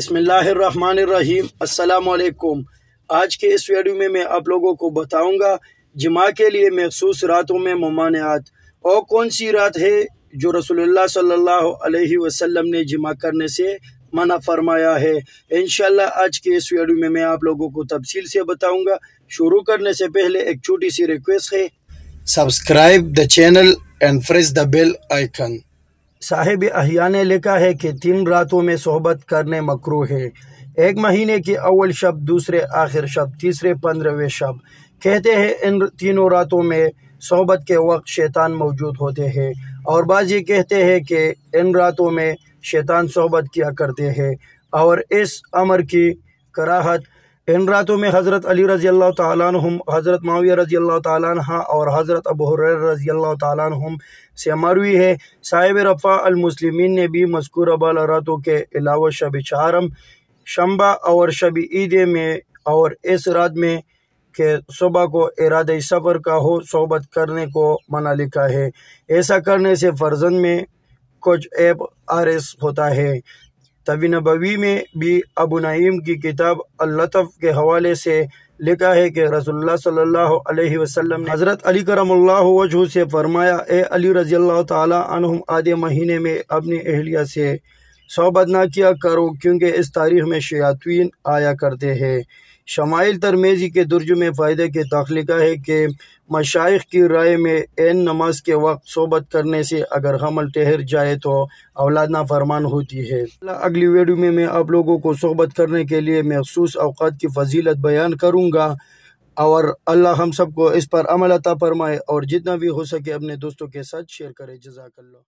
بسم اللہ الرحمن الرحیم۔ السلام علیکم۔ آج کے اس ویڈیو میں آپ لوگوں کو بتاؤں گا جمعہ کے لیے مخصوص راتوں میں ممانعات، اور کون سی رات ہے جو رسول اللہ صلی اللہ علیہ وسلم نے جمعہ کرنے سے منع فرمایا ہے۔ انشاءاللہ آج کے اس ویڈیو میں آپ لوگوں کو تفصیل سے بتاؤں گا۔ شروع کرنے سے پہلے ایک چھوٹی سی ریکویسٹ ہے، subscribe the channel and press the bell icon. صاحب احیاء نے لکھا ہے کہ 3 راتوں میں صحبت کرنے مکروہ ہے، ایک مہینے کی اول شب، دوسرے آخر شب، تیسرے 15ویں شب۔ کہتے ہیں ان تینوں راتوں میں صحبت کے وقت شیطان موجود ہوتے ہیں، اور بعض یہ کہتے ہیں کہ ان راتوں میں شیطان صحبت کیا کرتے ہیں، اور اس امر کی کراہت ان راتوں میں حضرت علی رضی اللہ تعالیٰ عنہم، حضرت معاویہ رضی اللہ تعالیٰ عنہ اور حضرت ابو ہریرہ رضی اللہ تعالیٰ عنہم سے مروی ہے۔ صاحب رفع المسلمین نے بھی مذکورہ بالا راتوں کے علاوہ شب چہارم، شنبہ اور شب عید میں اور اس رات میں کہ صبح کو ارادہ سفر کا ہو صحبت کرنے کو منع لکھا ہے۔ ایسا کرنے سے فرزند میں کچھ عیب عارض ہوتا ہے۔ طب نبوی میں بھی ابو نعیم کی کتاب اللطف کے حوالے سے لکھا ہے کہ رسول اللہ صلی اللہ علیہ وسلم نے حضرت علی کرم اللہ وجہہ سے فرمایا، اے علی رضی اللہ تعالیٰ عنہم، آدھے مہینے میں اپنی اہلیہ سے صحبت نہ کیا کرو، کیونکہ اس تاریخ میں شیاطین آیا کرتے ہیں۔ شمائل ترمذی کے درج میں فائدہ کے تخلیق ہے کہ مشائخ کی رائے میں عین نماز کے وقت صحبت کرنے سے اگر حمل ٹھہر جائے تو اولاد نافرمان ہوتی ہے۔ اگلی ویڈیو میں آپ لوگوں کو صحبت کرنے کے لیے مخصوص اوقات کی فضیلت بیان کروں گا، اور اللہ ہم سب کو اس پر عمل عطا فرمائے، اور جتنا بھی ہو سکے اپنے دوستوں کے ساتھ شیئر کرے۔ جزاک اللہ۔